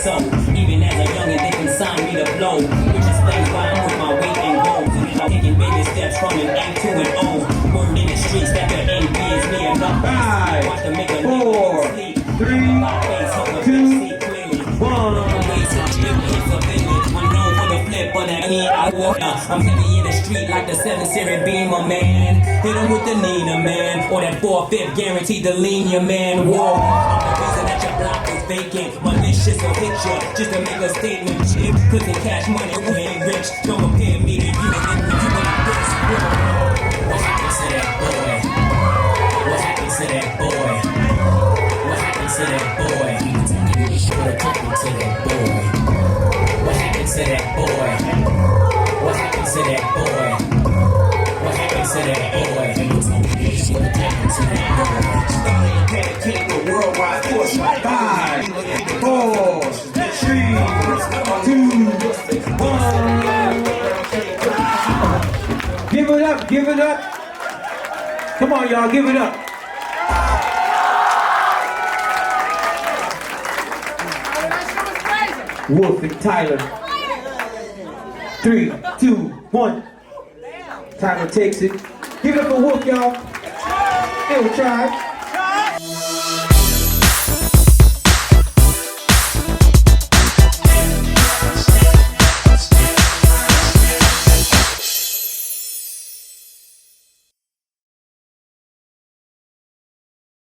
so. Even as a youngin', they consign me to blow. Which explains why I'm with my weight and goals. Taking baby steps from an A to an O. Word in the streets that the NB is me enough. 5, 4, 3, 2, 1. I'm heavy in the street like the 7 Series Beamer, man. Hit him with the Nina, man. Or that 4/5 guaranteed to lean your man. Whoa, I'm the reason that your block is vacant. Malicious will hit you just to make a statement, chick. Cause in cash money, we ain't rich. Don't compare me to you. What happened to that boy? What happened to that boy? What happened to that boy? What happened to that boy? What happened to that boy? What happened to that boy? What happened to that boy? What happened to that boy? Dedicate the worldwide push. 5, 4, 3, 2, 1. Give it up, give it up. Come on, y'all, give it up. Wolf and Tyler. 3, 2, 1. Tyler takes it. Give it up for Wolf, y'all. They will try.